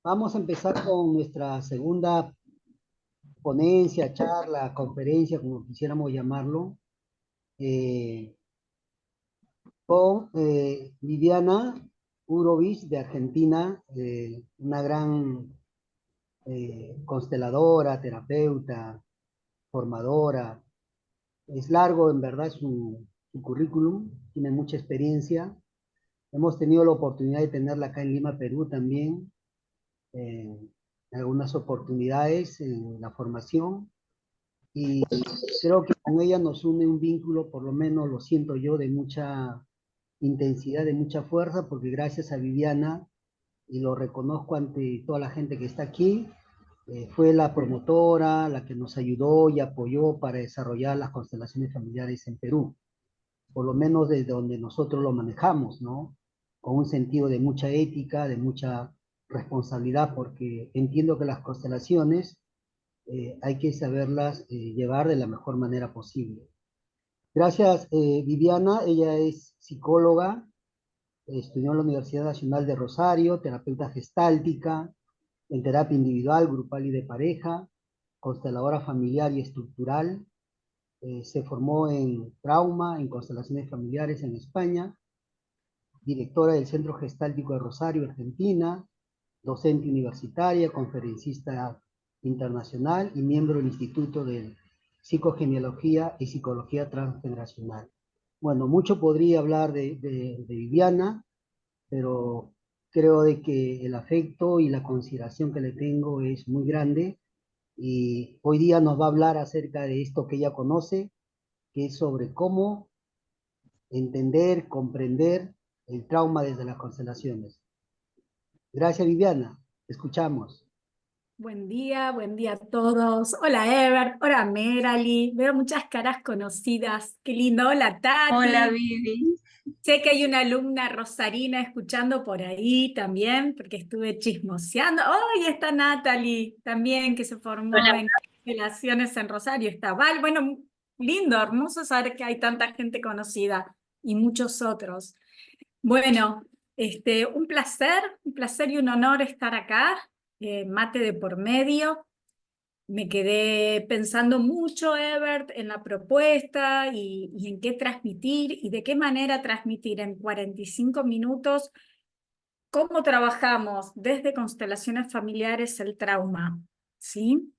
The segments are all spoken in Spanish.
Vamos a empezar con nuestra segunda ponencia, charla, conferencia, como quisiéramos llamarlo, eh, con Viviana Urovich de Argentina, una gran consteladora, terapeuta, formadora. Es largo, en verdad, su currículum, tiene mucha experiencia. Hemos tenido la oportunidad de tenerla acá en Lima, Perú también, en algunas oportunidades en la formación. Y creo que con ella nos une un vínculo, por lo menos lo siento yo, de mucha intensidad, de mucha fuerza, porque gracias a Viviana, y lo reconozco ante toda la gente que está aquí, fue la promotora, la que nos ayudó y apoyó para desarrollar las constelaciones familiares en Perú, por lo menos desde donde nosotros lo manejamos, ¿no? Con un sentido de mucha ética, de mucha responsabilidad, porque entiendo que las constelaciones hay que saberlas llevar de la mejor manera posible. Gracias, Viviana. Ella es psicóloga, estudió en la Universidad Nacional de Rosario, terapeuta gestáltica, en terapia individual, grupal y de pareja, consteladora familiar y estructural. Se formó en trauma, en constelaciones familiares en España, directora del Centro Gestáltico de Rosario, Argentina, docente universitaria, conferencista internacional y miembro del Instituto de Psicogenealogía y Psicología Transgeneracional. Bueno, mucho podría hablar de Viviana, pero creo de que el afecto y la consideración que le tengo es muy grande y hoy día nos va a hablar acerca de esto que ella conoce, que es sobre cómo entender, comprender el trauma desde las constelaciones. Gracias, Viviana. Escuchamos. Buen día a todos. Hola Ever, hola Merali. Veo muchas caras conocidas. Qué lindo. Hola Hola Tati. Vivi. Sé que hay una alumna rosarina escuchando por ahí también, porque estuve chismoseando. ¡Oh! Y está Natalie también, que se formó Hola. en relaciones en Rosario. Está Val. Bueno, lindo, hermoso saber que hay tanta gente conocida y muchos otros. Bueno, un placer y un honor estar acá, mate de por medio. Me quedé pensando mucho, Ebert, en la propuesta y en qué transmitir y de qué manera transmitir en 45 minutos cómo trabajamos desde constelaciones familiares el trauma, ¿sí?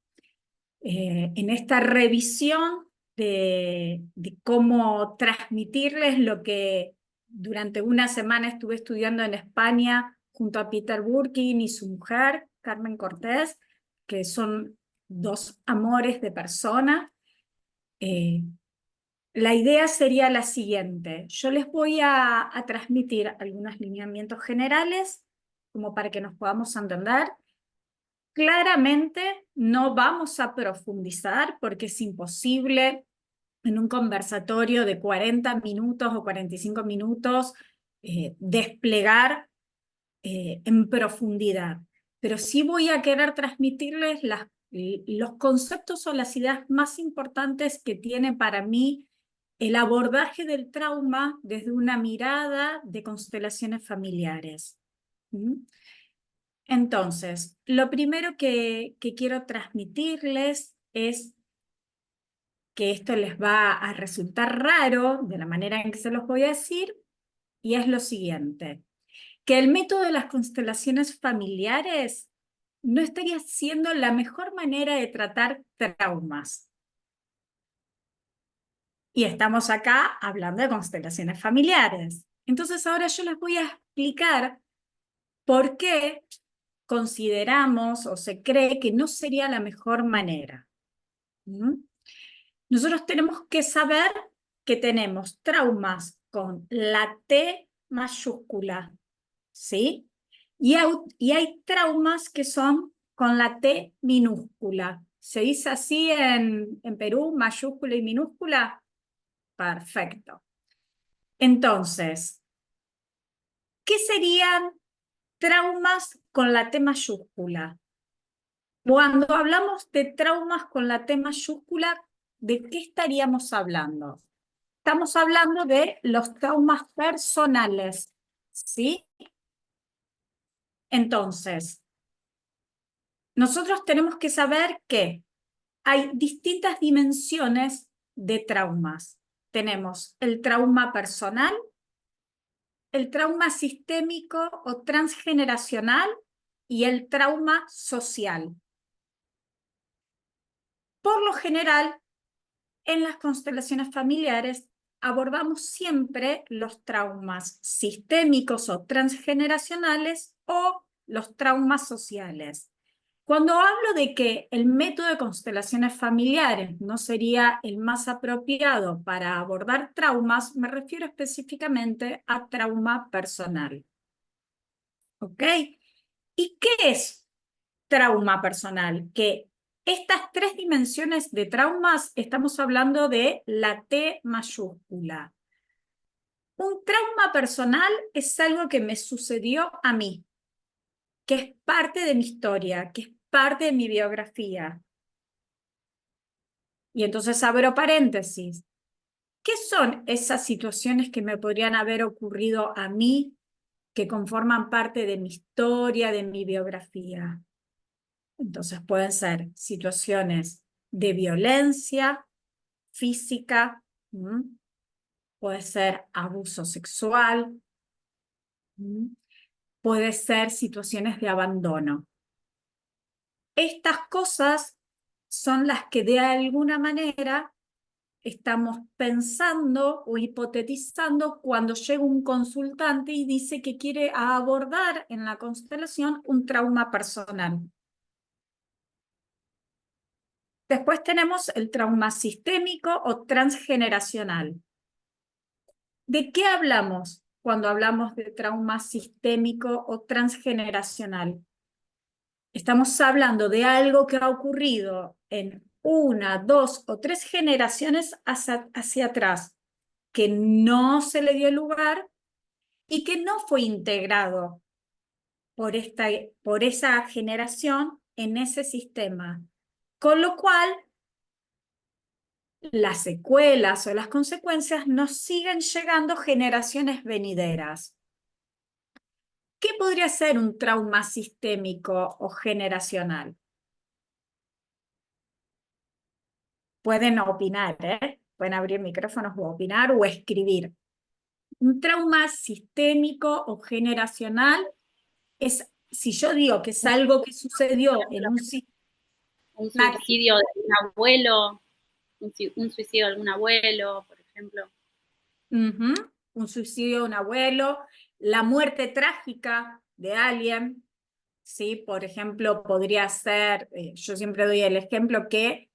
En esta revisión de cómo transmitirles lo que durante una semana estuve estudiando en España junto a Peter Burkin y su mujer, Carmen Cortés, que son dos amores de persona. Eh, la idea sería la siguiente. Yo les voy a transmitir algunos lineamientos generales como para que nos podamos entender. Claramente no vamos a profundizar porque es imposible en un conversatorio de 40 minutos o 45 minutos desplegar en profundidad. Pero sí voy a querer transmitirles los conceptos o las ideas más importantes que tiene para mí el abordaje del trauma desde una mirada de constelaciones familiares. ¿Mm? Entonces, lo primero que quiero transmitirles es que esto les va a resultar raro de la manera en que se los voy a decir, y es lo siguiente, que el método de las constelaciones familiares no estaría siendo la mejor manera de tratar traumas. Y estamos acá hablando de constelaciones familiares. Entonces ahora yo les voy a explicar por qué consideramos o se cree que no sería la mejor manera. ¿Mm? Nosotros tenemos que saber que tenemos traumas con la T mayúscula, ¿sí? Y hay traumas que son con la T minúscula. ¿Se dice así en Perú, mayúscula y minúscula? Perfecto. Entonces, ¿qué serían traumas con la T mayúscula? Cuando hablamos de traumas con la T mayúscula, ¿de qué estaríamos hablando? Estamos hablando de los traumas personales, ¿sí? Entonces, nosotros tenemos que saber que hay distintas dimensiones de traumas. Tenemos el trauma personal, el trauma sistémico o transgeneracional y el trauma social. Por lo general, en las constelaciones familiares abordamos siempre los traumas sistémicos o transgeneracionales o los traumas sociales. Cuando hablo de que el método de constelaciones familiares no sería el más apropiado para abordar traumas, me refiero específicamente a trauma personal. ¿Ok? ¿Y qué es trauma personal? Que estas tres dimensiones de traumas, estamos hablando de la T mayúscula. Un trauma personal es algo que me sucedió a mí, que es parte de mi historia, que es parte de mi biografía. Y entonces abro paréntesis. ¿Qué son esas situaciones que me podrían haber ocurrido a mí, que conforman parte de mi historia, de mi biografía? Entonces pueden ser situaciones de violencia física, puede ser abuso sexual, puede ser situaciones de abandono. Estas cosas son las que de alguna manera estamos pensando o hipotetizando cuando llega un consultante y dice que quiere abordar en la constelación un trauma personal. Después tenemos el trauma sistémico o transgeneracional. ¿De qué hablamos cuando hablamos de trauma sistémico o transgeneracional? Estamos hablando de algo que ha ocurrido en una, dos o tres generaciones hacia atrás, que no se le dio lugar y que no fue integrado por esa generación en ese sistema. Con lo cual, las secuelas o las consecuencias nos siguen llegando generaciones venideras. ¿Qué podría ser un trauma sistémico o generacional? Pueden opinar, pueden abrir micrófonos o opinar o escribir. Un trauma sistémico o generacional es, si yo digo que es algo que sucedió en un sistema. Un suicidio de un abuelo, un suicidio de algún abuelo, por ejemplo. Un suicidio de un abuelo, la muerte trágica de alguien, ¿sí? Por ejemplo, podría ser, yo siempre doy el ejemplo que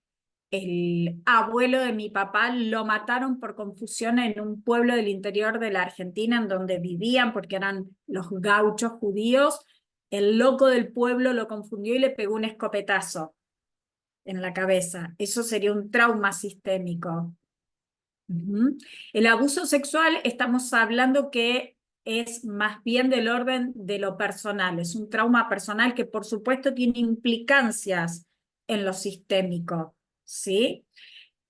el abuelo de mi papá lo mataron por confusión en un pueblo del interior de la Argentina en donde vivían porque eran los gauchos judíos. El loco del pueblo lo confundió y le pegó un escopetazo en la cabeza. Eso sería un trauma sistémico. El abuso sexual, estamos hablando que es más bien del orden de lo personal. Es un trauma personal que por supuesto tiene implicancias en lo sistémico, ¿sí?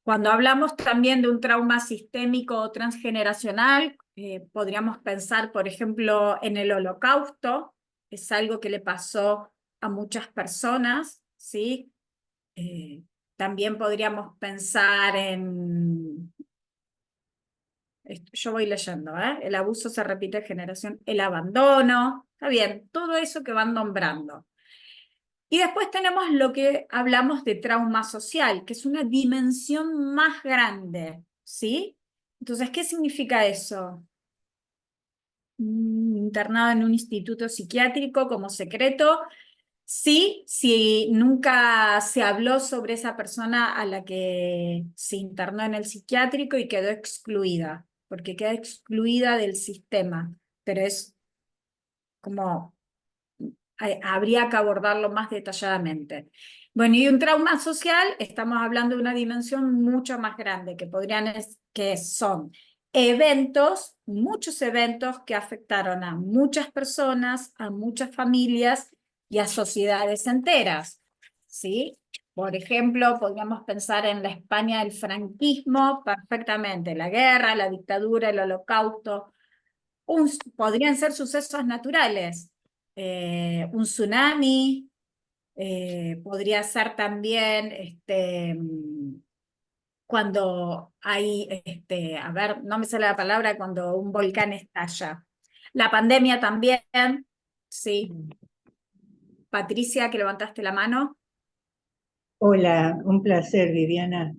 Cuando hablamos también de un trauma sistémico o transgeneracional, podríamos pensar, por ejemplo, en el Holocausto. Es algo que le pasó a muchas personas, ¿sí? También podríamos pensar en... Yo voy leyendo, el abuso se repite en generación, el abandono, está bien, todo eso que van nombrando. Y después tenemos lo que hablamos de trauma social, que es una dimensión más grande, ¿sí? Entonces, ¿qué significa eso? Internado en un instituto psiquiátrico como secreto. Sí, si nunca se habló sobre esa persona a la que se internó en el psiquiátrico y quedó excluida, porque queda excluida del sistema, pero es como habría que abordarlo más detalladamente. Bueno, y un trauma social, estamos hablando de una dimensión mucho más grande, que son eventos, muchos eventos que afectaron a muchas personas, a muchas familias y a sociedades enteras, ¿sí? Por ejemplo, podríamos pensar en la España del franquismo perfectamente, la guerra, la dictadura, el holocausto, podrían ser sucesos naturales, un tsunami, podría ser también cuando hay, a ver, no me sale la palabra, cuando un volcán estalla. La pandemia también, sí. Patricia, que levantaste la mano. Hola, un placer, Viviana.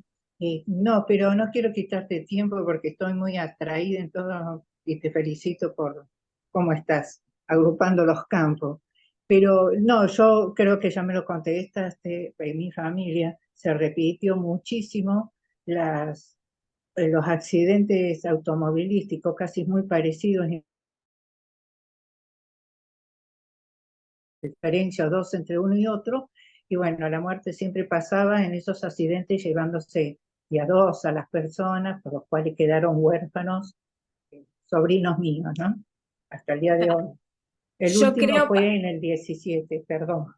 No, pero no quiero quitarte tiempo porque estoy muy atraída en todo y te felicito por cómo estás agrupando los campos. Pero no, yo creo que ya me lo contestaste, en mi familia se repitió muchísimo los accidentes automovilísticos, casi muy parecidos en diferencia o dos entre uno y otro, y bueno, la muerte siempre pasaba en esos accidentes llevándose y a dos a las personas, por los cuales quedaron huérfanos, sobrinos míos, ¿no? Hasta el día de hoy. El Yo último creo, fue en el 17, perdón.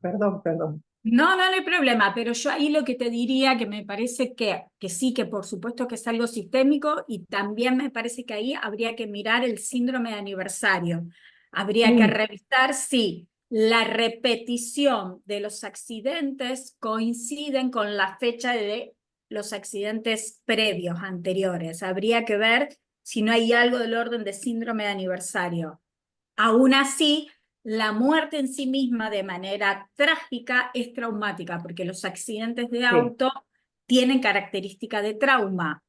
no hay problema, pero yo ahí lo que te diría que me parece que sí, que por supuesto que es algo sistémico y también me parece que ahí habría que mirar el síndrome de aniversario. Habría que Sí, revisar si la repetición de los accidentes coinciden con la fecha de los accidentes previos, anteriores. Habría que ver si no hay algo del orden de síndrome de aniversario. Aún así, la muerte en sí misma de manera trágica es traumática, porque los accidentes de sí. auto tienen característica de trauma,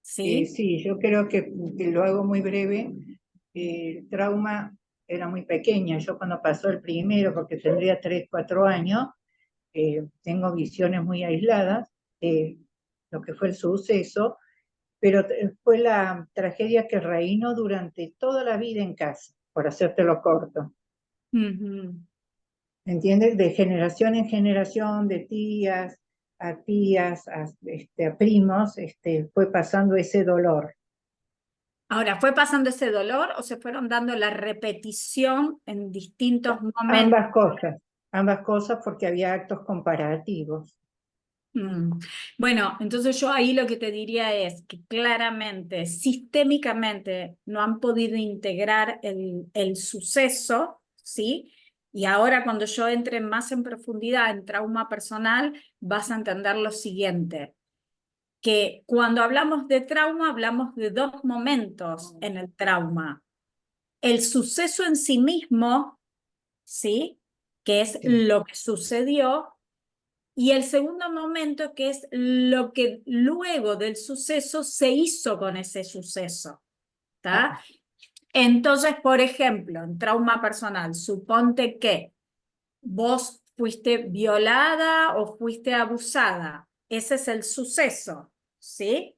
¿sí? Sí, yo creo que lo hago muy breve. El trauma era muy pequeña. Yo cuando pasó el primero, porque tendría 3, 4 años, tengo visiones muy aisladas de lo que fue el suceso, pero fue la tragedia que reinó durante toda la vida en casa, por hacértelo corto. Ujú. ¿Entiendes? De generación en generación, de tías, a primos, fue pasando ese dolor. Ahora, ¿fue pasando ese dolor o se fueron dando la repetición en distintos momentos? Ambas ambas cosas porque había actos comparativos. Mm. Bueno, entonces yo ahí lo que te diría es que claramente, sistémicamente, no han podido integrar el suceso, ¿sí? Y ahora cuando yo entre más en profundidad en trauma personal, vas a entender lo siguiente, que cuando hablamos de trauma, hablamos de dos momentos en el trauma. El suceso en sí mismo, ¿sí? Que es Sí. lo que sucedió, y el segundo momento, que es lo que luego del suceso se hizo con ese suceso. ¿Tá? Entonces, por ejemplo, en trauma personal, suponte que vos fuiste violada o fuiste abusada. Ese es el suceso, ¿sí?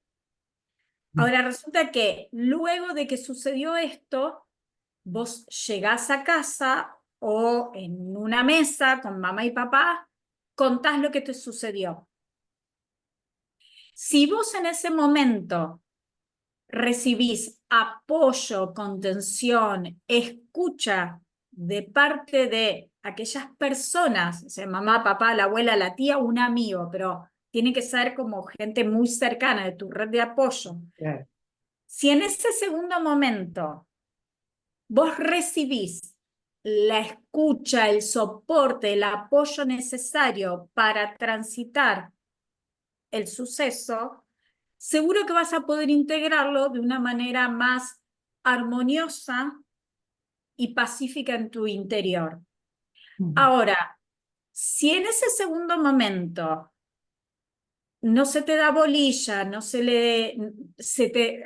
Ahora resulta que luego de que sucedió esto, vos llegás a casa o en una mesa con mamá y papá, contás lo que te sucedió. Si vos en ese momento recibís apoyo, contención, escucha de parte de aquellas personas, o sea, mamá, papá, la abuela, la tía, un amigo, pero tiene que ser como gente muy cercana de tu red de apoyo. Claro. Si en ese segundo momento vos recibís la escucha, el soporte, el apoyo necesario para transitar el suceso, seguro que vas a poder integrarlo de una manera más armoniosa y pacífica en tu interior. Ahora, si en ese segundo momento no se te da bolilla, no se le,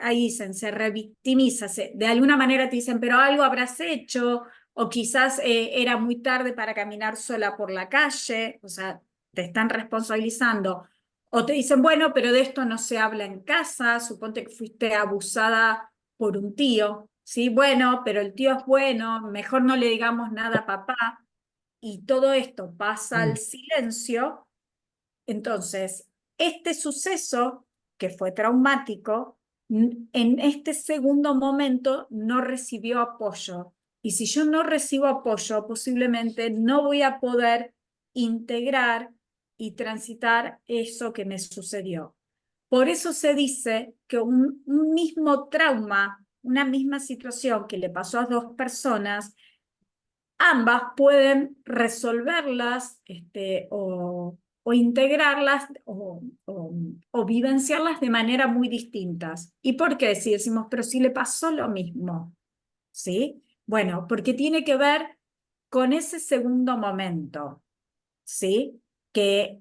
ahí dicen, se revictimiza, de alguna manera te dicen, pero algo habrás hecho, o quizás era muy tarde para caminar sola por la calle, o sea, te están responsabilizando. O te dicen, bueno, pero de esto no se habla en casa, suponte que fuiste abusada por un tío, ¿sí? Bueno, pero el tío es bueno, mejor no le digamos nada a papá, y todo esto pasa al silencio. Entonces, este suceso, que fue traumático, en este segundo momento no recibió apoyo. Y si yo no recibo apoyo, posiblemente no voy a poder integrar y transitar eso que me sucedió. Por eso se dice que un mismo trauma, una misma situación que le pasó a dos personas, ambas pueden resolverlas o integrarlas o vivenciarlas de manera muy distintas. ¿Y por qué? Si decimos, pero si le pasó lo mismo, ¿sí? Bueno, porque tiene que ver con ese segundo momento, ¿sí? ¿Qué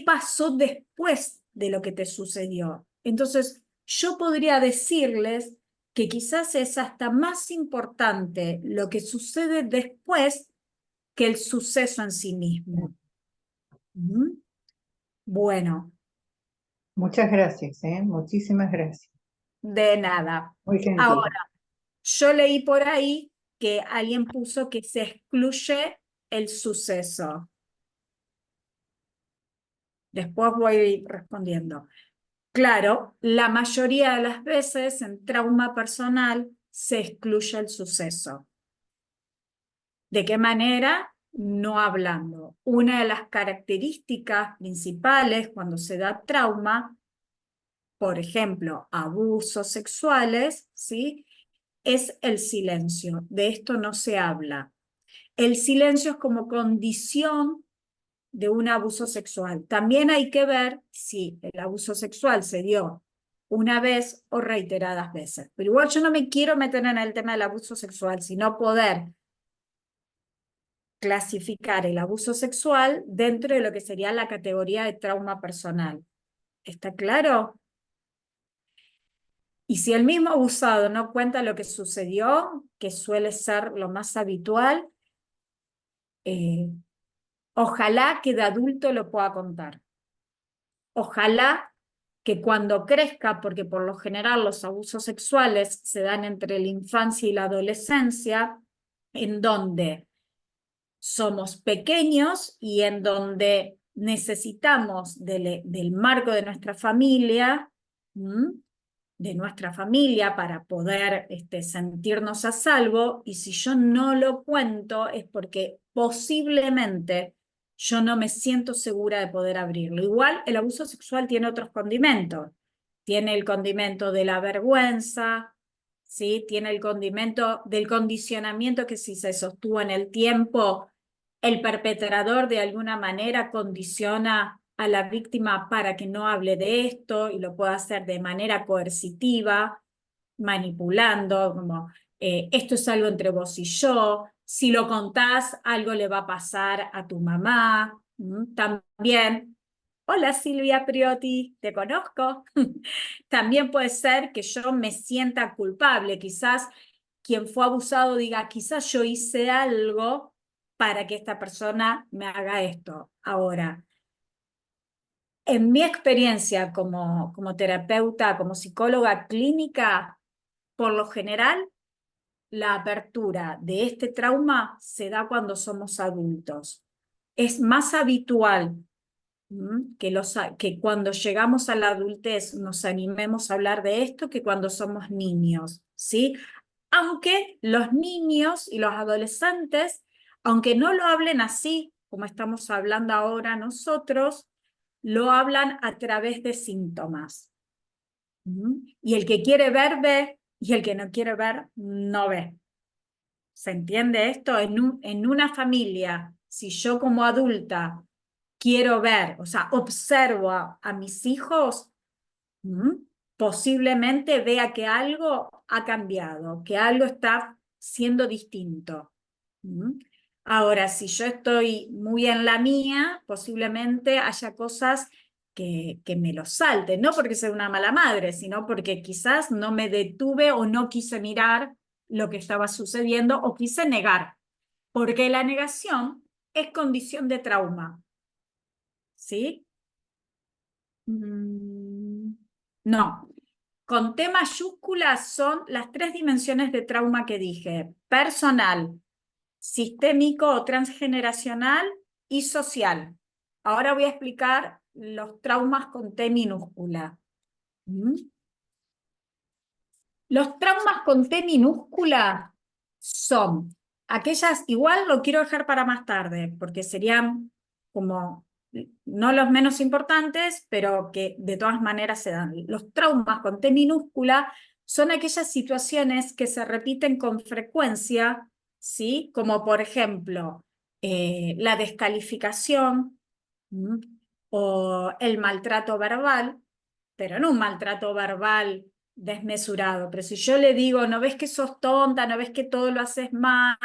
pasó después de lo que te sucedió? Entonces, yo podría decirles que quizás es hasta más importante lo que sucede después que el suceso en sí mismo. ¿Mm? Bueno, Muchas gracias, muchísimas gracias. de nada. Muy gentil. Ahora, yo leí por ahí que alguien puso que se excluye el suceso. Después voy respondiendo. Claro, la mayoría de las veces en trauma personal se excluye el suceso. ¿De qué manera? No hablando. Una de las características principales cuando se da trauma, por ejemplo, abusos sexuales, ¿sí? Es el silencio. De esto no se habla. El silencio es como condición de un abuso sexual. También hay que ver si el abuso sexual se dio una vez o reiteradas veces. Pero igual yo no me quiero meter en el tema del abuso sexual, sino poder clasificar el abuso sexual dentro de lo que sería la categoría de trauma personal. ¿Está claro? Y si el mismo abusado no cuenta lo que sucedió, que suele ser lo más habitual, ojalá que de adulto lo pueda contar. Ojalá que cuando crezca, porque por lo general los abusos sexuales se dan entre la infancia y la adolescencia, en donde somos pequeños y en donde necesitamos del marco de nuestra familia, para poder sentirnos a salvo, y si yo no lo cuento es porque posiblemente yo no me siento segura de poder abrirlo. Igual el abuso sexual tiene otros condimentos. Tiene el condimento de la vergüenza, ¿sí? Tiene el condimento del condicionamiento que si se sostuvo en el tiempo, el perpetrador de alguna manera condiciona a la víctima para que no hable de esto y lo pueda hacer de manera coercitiva, manipulando, como esto es algo entre vos y yo, si lo contás algo le va a pasar a tu mamá. También, hola Silvia Priotti, te conozco. También puede ser que yo me sienta culpable, quizás quien fue abusado diga, quizás yo hice algo para que esta persona me haga esto. Ahora, en mi experiencia como terapeuta, como psicóloga clínica, por lo general, la apertura de este trauma se da cuando somos adultos. Es más habitual que cuando llegamos a la adultez nos animemos a hablar de esto que cuando somos niños, ¿sí? Aunque los niños y los adolescentes, aunque no lo hablen así, como estamos hablando ahora nosotros, lo hablan a través de síntomas. Y el que quiere ver, ve, y el que no quiere ver, no ve. ¿Se entiende esto? En una familia, si yo como adulta quiero ver, o sea, observo a mis hijos, posiblemente vea que algo ha cambiado, que algo está siendo distinto. Ahora, si yo estoy muy en la mía, posiblemente haya cosas que me lo salten, no porque sea una mala madre, sino porque quizás no me detuve o no quise mirar lo que estaba sucediendo o quise negar, porque la negación es condición de trauma. ¿Sí? No. Con T mayúscula son las 3 dimensiones de trauma que dije: personal, sistémico o transgeneracional y social. Ahora voy a explicar los traumas con T minúscula. Los traumas con T minúscula son aquellas, igual lo quiero dejar para más tarde, porque serían como no los menos importantes, pero que de todas maneras se dan. Los traumas con T minúscula son aquellas situaciones que se repiten con frecuencia, ¿sí? Como por ejemplo, la descalificación, ¿m? O el maltrato verbal, pero no un maltrato verbal desmesurado, pero si yo le digo, no ves que sos tonta, no ves que todo lo haces mal,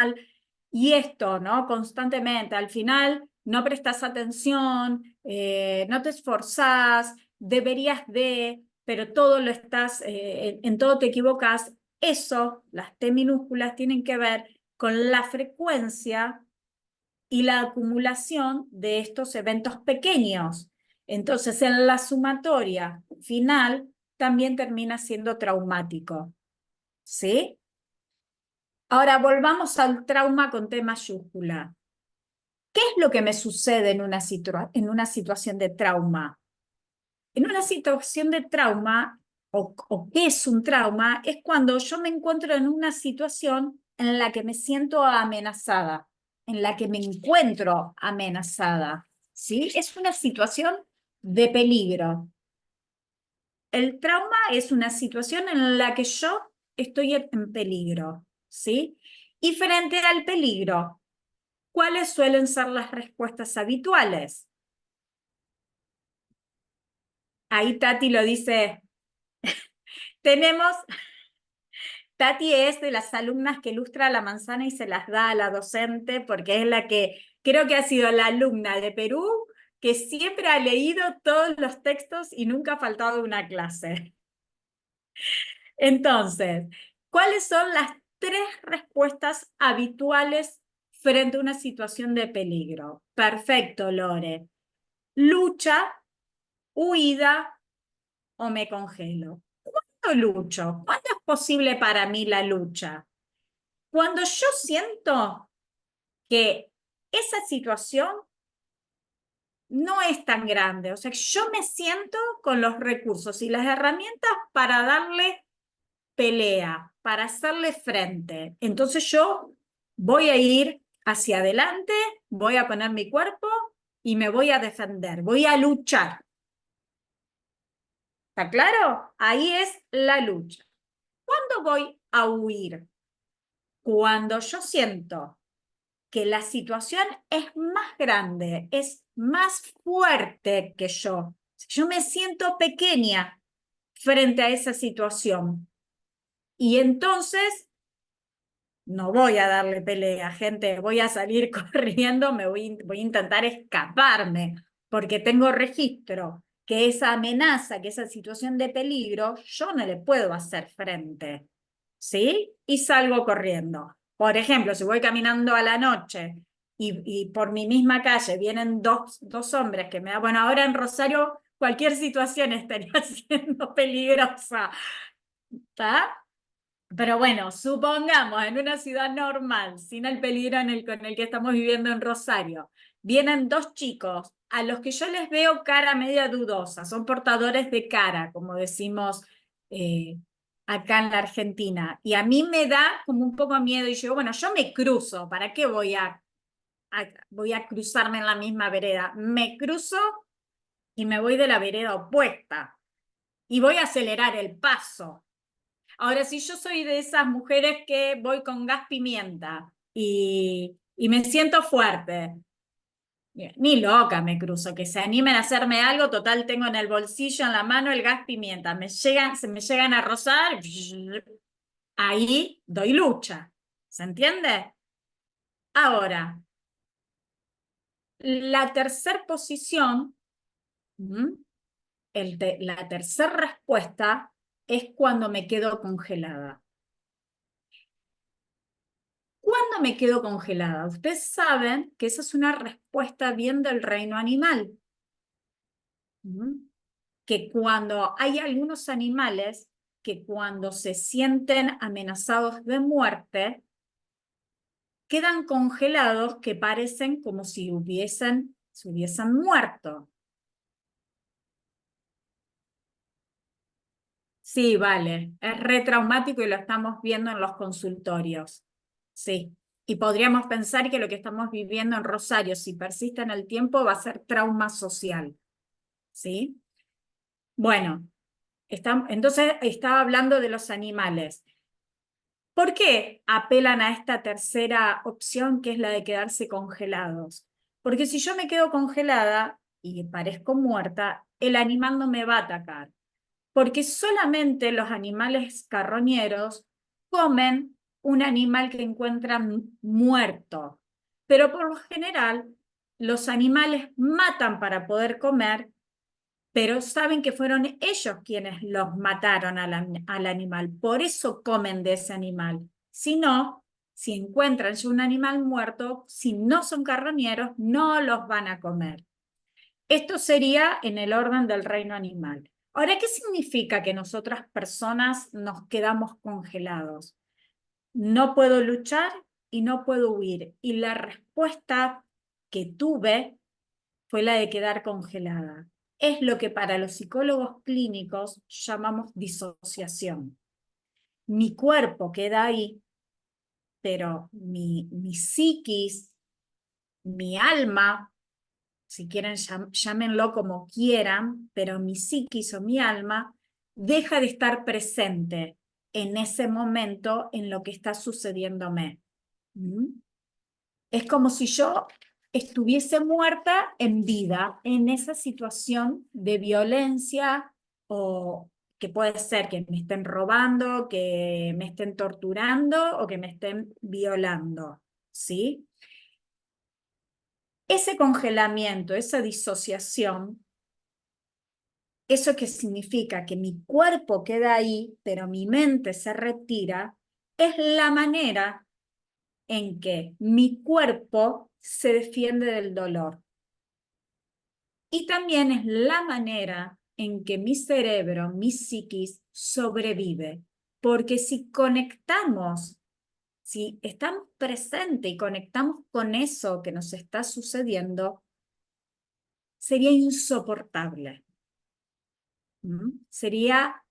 y esto, ¿no? Constantemente, al final no prestas atención, no te esforzás, deberías de, pero todo lo estás, en todo te equivocas, eso, las T minúsculas, tienen que ver con la frecuencia y la acumulación de estos eventos pequeños. Entonces, en la sumatoria final también termina siendo traumático. ¿Sí? Ahora volvamos al trauma con T mayúscula. ¿Qué es lo que me sucede en una situación de trauma? En una situación de trauma, o qué es un trauma, es cuando yo me encuentro en una situación en la que me siento amenazada, en la que me encuentro amenazada, ¿sí? Es una situación de peligro. El trauma es una situación en la que yo estoy en peligro, ¿sí? Y frente al peligro, ¿cuáles suelen ser las respuestas habituales? Ahí Tati lo dice, tenemos... Tati es de las alumnas que ilustra la manzana y se las da a la docente porque es la que creo que ha sido la alumna de Perú que siempre ha leído todos los textos y nunca ha faltado una clase. Entonces, ¿cuáles son las 3 respuestas habituales frente a una situación de peligro? Perfecto, Lore. Lucha, huida o me congelo. ¿Cuándo lucho? ¿Cuándo es posible para mí la lucha? Cuando yo siento que esa situación no es tan grande, o sea, yo me siento con los recursos y las herramientas para darle pelea, para hacerle frente. Entonces yo voy a ir hacia adelante, voy a poner mi cuerpo y me voy a defender, voy a luchar. ¿Está claro? Ahí es la lucha. ¿Cuándo voy a huir? Cuando yo siento que la situación es más grande, es más fuerte que yo. Yo me siento pequeña frente a esa situación. Y entonces no voy a darle pelea, gente, voy a salir corriendo, voy a intentar escaparme, porque tengo registro que esa amenaza, que esa situación de peligro, yo no le puedo hacer frente, ¿sí? Y salgo corriendo. Por ejemplo, si voy caminando a la noche y por mi misma calle vienen dos hombres que me dan, bueno, ahora en Rosario cualquier situación estaría siendo peligrosa, ¿está? Pero bueno, supongamos en una ciudad normal, sin el peligro con el que estamos viviendo en Rosario, vienen 2 chicos a los que yo les veo cara media dudosa, son portadores de cara, como decimos eh, acá en la Argentina, y a mí me da como un poco miedo y yo digo, bueno, yo me cruzo, ¿para qué voy a cruzarme en la misma vereda? Me cruzo y me voy de la vereda opuesta y voy a acelerar el paso. Ahora, si yo soy de esas mujeres que voy con gas pimienta y me siento fuerte, ni loca me cruzo, que se animen a hacerme algo, total tengo en el bolsillo, en la mano el gas pimienta, se me llegan a rozar, ahí doy lucha, ¿se entiende? Ahora, la tercera posición, la tercera respuesta es cuando me quedo congelada. ¿Cuándo me quedo congelada? Ustedes saben que esa es una respuesta bien del reino animal. Que cuando hay algunos animales que cuando se sienten amenazados de muerte, quedan congelados que parecen como si se hubiesen muerto. Sí, vale, es retraumático y lo estamos viendo en los consultorios. Sí, y podríamos pensar que lo que estamos viviendo en Rosario, si persiste en el tiempo, va a ser trauma social. ¿Sí? Bueno, entonces estaba hablando de los animales. ¿Por qué apelan a esta tercera opción, que es la de quedarse congelados? Porque si yo me quedo congelada y parezco muerta, el animal no me va a atacar. Porque solamente los animales carroñeros comen un animal que encuentran muerto. Pero por lo general, los animales matan para poder comer, pero saben que fueron ellos quienes los mataron al animal. Por eso comen de ese animal. Si no, si encuentran ya un animal muerto, si no son carroñeros, no los van a comer. Esto sería en el orden del reino animal. Ahora, ¿qué significa que nosotras personas nos quedamos congelados? No puedo luchar y no puedo huir. Y la respuesta que tuve fue la de quedar congelada. Es lo que para los psicólogos clínicos llamamos disociación. Mi cuerpo queda ahí, pero mi psiquis, mi alma, si quieren llámenlo como quieran, pero mi psiquis o mi alma deja de estar presente en ese momento en lo que está sucediéndome. ¿Mm? Es como si yo estuviese muerta en vida, en esa situación de violencia, o que puede ser que me estén robando, que me estén torturando o que me estén violando, ¿sí? Ese congelamiento, esa disociación, eso que significa que mi cuerpo queda ahí, pero mi mente se retira, es la manera en que mi cuerpo se defiende del dolor. Y también es la manera en que mi cerebro, mi psiquis, sobrevive. Porque si conectamos, si estamos presentes y conectamos con eso que nos está sucediendo, sería insoportable. Sería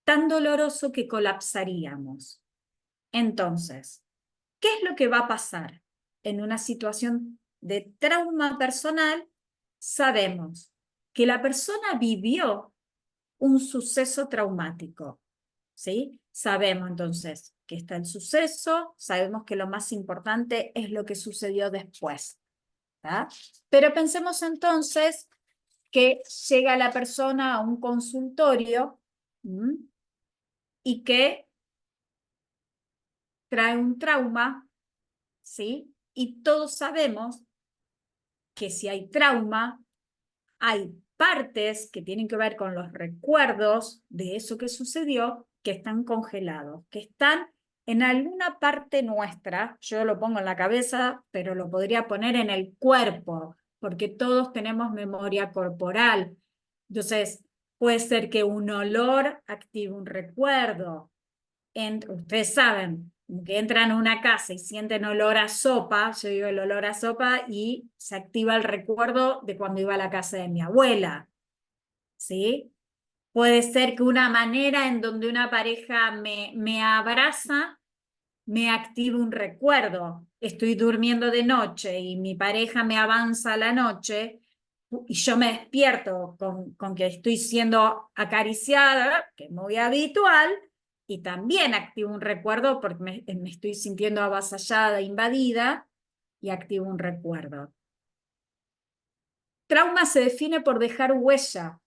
tan doloroso que colapsaríamos. Entonces, ¿qué es lo que va a pasar en una situación de trauma personal? Sabemos que la persona vivió un suceso traumático, ¿sí? Sabemos entonces que está el suceso, sabemos que lo más importante es lo que sucedió después, ¿tá? Pero pensemos entonces que llega la persona a un consultorio y que trae un trauma, ¿sí? Y todos sabemos que si hay trauma, hay partes que tienen que ver con los recuerdos de eso que sucedió que están congelados, que están en alguna parte nuestra. Yo lo pongo en la cabeza, pero lo podría poner en el cuerpo, porque todos tenemos memoria corporal. Entonces, puede ser que un olor active un recuerdo. Ustedes saben que entran a una casa y sienten olor a sopa, yo digo el olor a sopa, y se activa el recuerdo de cuando iba a la casa de mi abuela, ¿sí? Puede ser que una manera en donde una pareja me abraza me active un recuerdo. Estoy durmiendo de noche y mi pareja me avanza a la noche y yo me despierto con que estoy siendo acariciada, que es muy habitual, y también activo un recuerdo porque me estoy sintiendo avasallada, invadida, y activo un recuerdo. Trauma se define por dejar huella,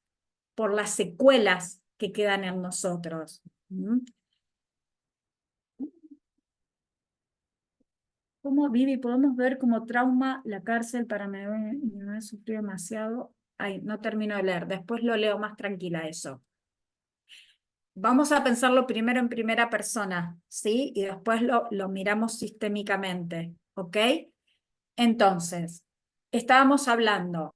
por las secuelas que quedan en nosotros. ¿Cómo, Vivi, podemos ver como trauma la cárcel para me haber sufrido demasiado? Ay, no termino de leer, después lo leo más tranquila eso. Vamos a pensarlo primero en primera persona, ¿sí? Y después lo miramos sistémicamente, ¿ok? Entonces, estábamos hablando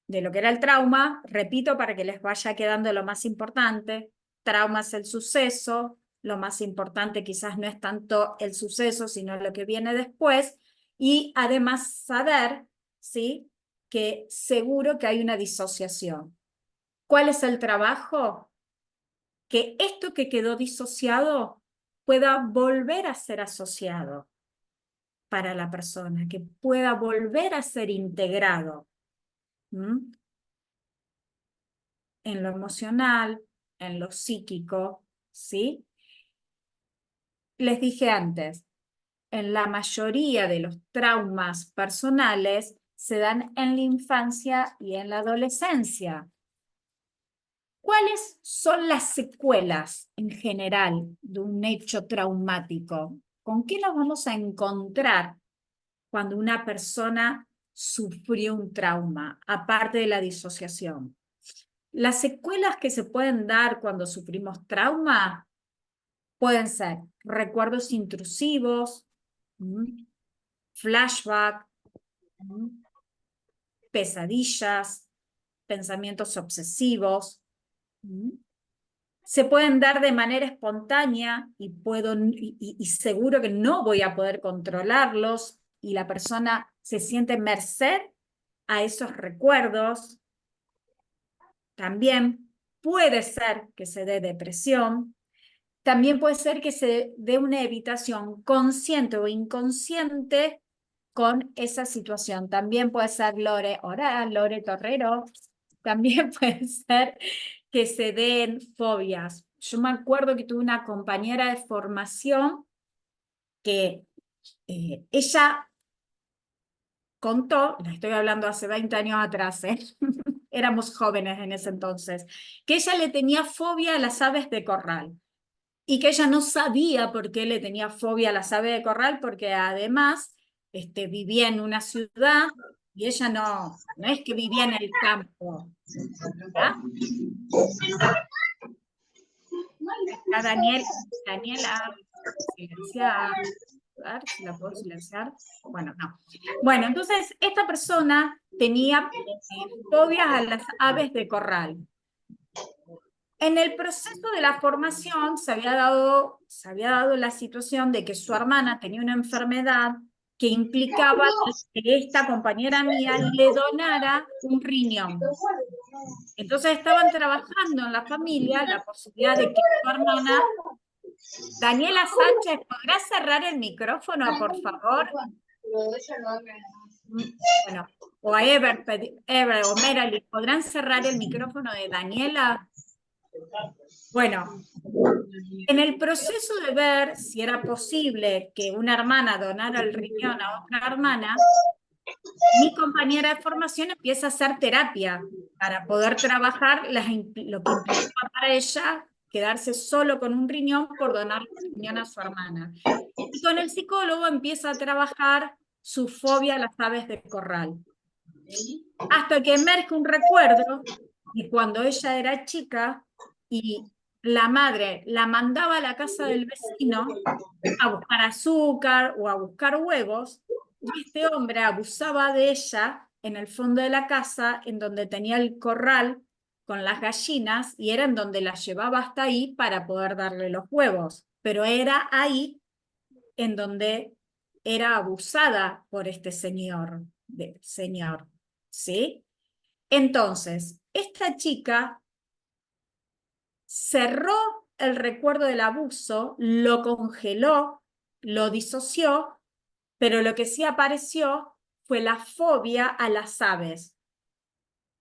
de lo que era el trauma, repito para que les vaya quedando lo más importante. Trauma es el suceso, lo más importante quizás no es tanto el suceso, sino lo que viene después, y además saber, ¿sí?, que seguro que hay una disociación. ¿Cuál es el trabajo? Que esto que quedó disociado pueda volver a ser asociado para la persona, que pueda volver a ser integrado. En lo emocional, en lo psíquico, ¿sí? les dije antes, en la mayoría de los traumas personales se dan en la infancia y en la adolescencia. ¿Cuáles son las secuelas en general de un hecho traumático? ¿Con qué nos vamos a encontrar cuando una persona sufrió un trauma, aparte de la disociación? Las secuelas que se pueden dar cuando sufrimos trauma pueden ser recuerdos intrusivos, flashback, pesadillas, pensamientos obsesivos. Se pueden dar de manera espontánea y seguro que no voy a poder controlarlos y la persona se siente merced a esos recuerdos. También puede ser que se dé depresión. También puede ser que se dé una evitación consciente o inconsciente con esa situación. También puede ser Lore oral, Lore Torrero. También puede ser que se den fobias. Yo me acuerdo que tuve una compañera de formación que ella contó, la estoy hablando hace 20 años atrás, éramos jóvenes en ese entonces, que ella le tenía fobia a las aves de corral y que ella no sabía por qué le tenía fobia a las aves de corral, porque además vivía en una ciudad y ella no es que vivía en el campo. ¿Verdad? Está Daniela, silenciar. A ver si la puedo silenciar. Bueno, no. Bueno, entonces esta persona tenía fobias a las aves de corral. En el proceso de la formación se había dado la situación de que su hermana tenía una enfermedad que implicaba que esta compañera mía le donara un riñón. Entonces estaban trabajando en la familia la posibilidad de que su hermana... Daniela Sánchez, ¿podrás cerrar el micrófono, por favor? Bueno, o a Ever o Merali, ¿podrán cerrar el micrófono de Daniela? Bueno, en el proceso de ver si era posible que una hermana donara el riñón a otra hermana, mi compañera de formación empieza a hacer terapia para poder trabajar lo que implicaba para ella quedarse solo con un riñón por donar el riñón a su hermana. Y con el psicólogo empieza a trabajar su fobia a las aves de corral. Hasta que emerge un recuerdo de cuando ella era chica y la madre la mandaba a la casa del vecino a buscar azúcar o a buscar huevos, y este hombre abusaba de ella en el fondo de la casa, en donde tenía el corral con las gallinas, y era en donde las llevaba hasta ahí para poder darle los huevos. Pero era ahí en donde era abusada por este señor, ¿sí? Entonces, esta chica cerró el recuerdo del abuso, lo congeló, lo disoció, pero lo que sí apareció fue la fobia a las aves.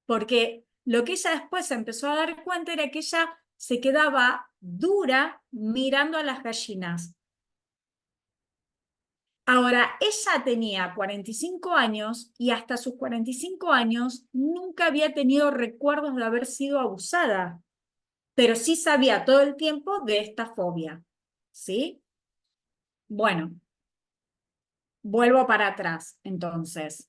Porque lo que ella después se empezó a dar cuenta era que ella se quedaba dura mirando a las gallinas. Ahora, ella tenía 45 años y hasta sus 45 años nunca había tenido recuerdos de haber sido abusada, pero sí sabía todo el tiempo de esta fobia, ¿sí? Bueno, vuelvo para atrás, entonces.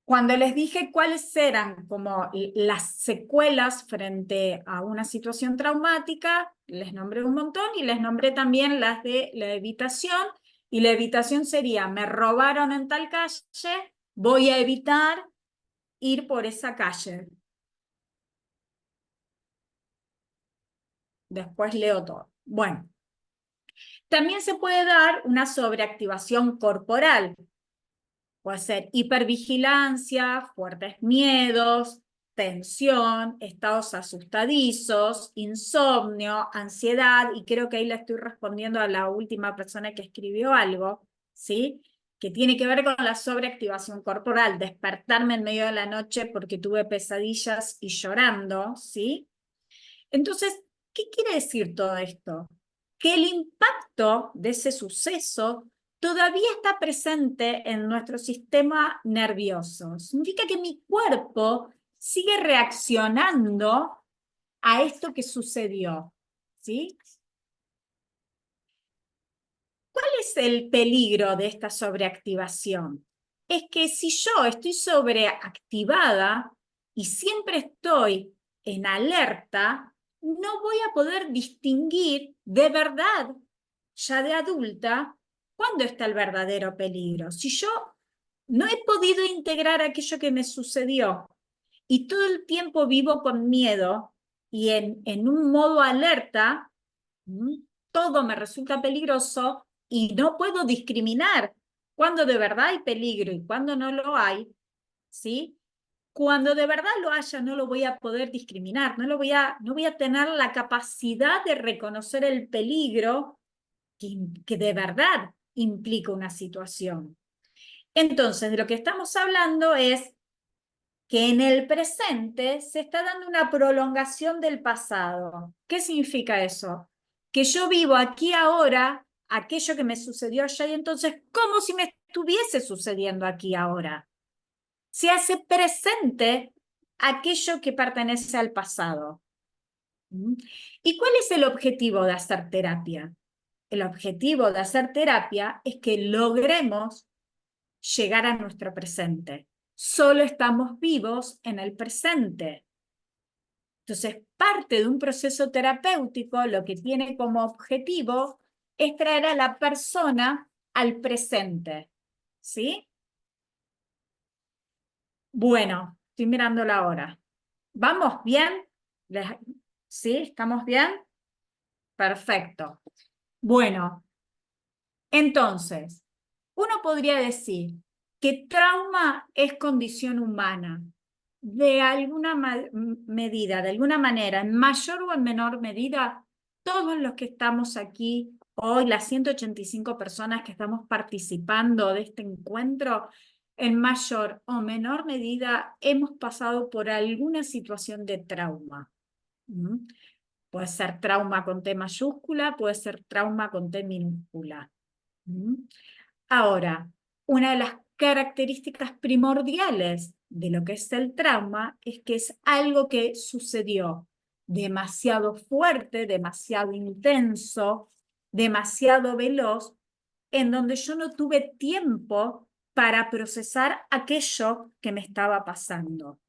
Cuando les dije cuáles eran como las secuelas frente a una situación traumática, les nombré un montón y les nombré también las de la evitación. Y la evitación sería, me robaron en tal calle, voy a evitar ir por esa calle. Después leo todo. Bueno, también se puede dar una sobreactivación corporal. Puede ser hipervigilancia, fuertes miedos, tensión, estados asustadizos, insomnio, ansiedad, y creo que ahí le estoy respondiendo a la última persona que escribió algo, ¿sí? Que tiene que ver con la sobreactivación corporal, despertarme en medio de la noche porque tuve pesadillas y llorando, ¿sí? Entonces, ¿qué quiere decir todo esto? que el impacto de ese suceso todavía está presente en nuestro sistema nervioso. Significa que mi cuerpo sigue reaccionando a esto que sucedió, ¿sí? ¿Cuál es el peligro de esta sobreactivación? Es que si yo estoy sobreactivada y siempre estoy en alerta, no voy a poder distinguir de verdad, ya de adulta, cuándo está el verdadero peligro. Si yo no he podido integrar aquello que me sucedió y todo el tiempo vivo con miedo y en un modo alerta, todo me resulta peligroso y no puedo discriminar cuando de verdad hay peligro y cuando no lo hay, ¿sí? Cuando de verdad lo haya, no lo voy a poder discriminar, no voy a tener la capacidad de reconocer el peligro que de verdad implica una situación. Entonces, de lo que estamos hablando es que en el presente se está dando una prolongación del pasado. ¿Qué significa eso? Que yo vivo aquí ahora aquello que me sucedió allá y entonces como si me estuviese sucediendo aquí ahora. Se hace presente aquello que pertenece al pasado. ¿Y cuál es el objetivo de hacer terapia? El objetivo de hacer terapia es que logremos llegar a nuestro presente. Solo estamos vivos en el presente. Entonces, parte de un proceso terapéutico lo que tiene como objetivo es traer a la persona al presente. ¿Sí? Bueno, estoy mirando la hora. ¿Vamos bien? ¿Sí? ¿Estamos bien? Perfecto. Bueno, entonces, uno podría decir que trauma es condición humana, de alguna medida, de alguna manera, en mayor o en menor medida, todos los que estamos aquí hoy, las 185 personas que estamos participando de este encuentro, en mayor o menor medida hemos pasado por alguna situación de trauma. Puede ser trauma con T mayúscula, puede ser trauma con T minúscula. Ahora, una de las características primordiales de lo que es el trauma es que es algo que sucedió demasiado fuerte, demasiado intenso, demasiado veloz, en donde yo no tuve tiempo para procesar aquello que me estaba pasando.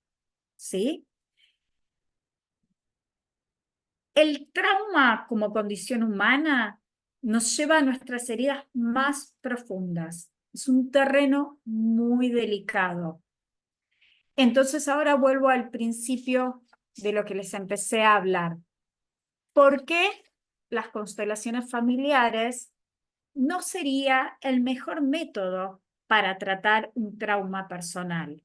¿Sí? El trauma como condición humana nos lleva a nuestras heridas más profundas. Es un terreno muy delicado. Entonces ahora vuelvo al principio de lo que les empecé a hablar. ¿Por qué las constelaciones familiares no sería el mejor método para tratar un trauma personal?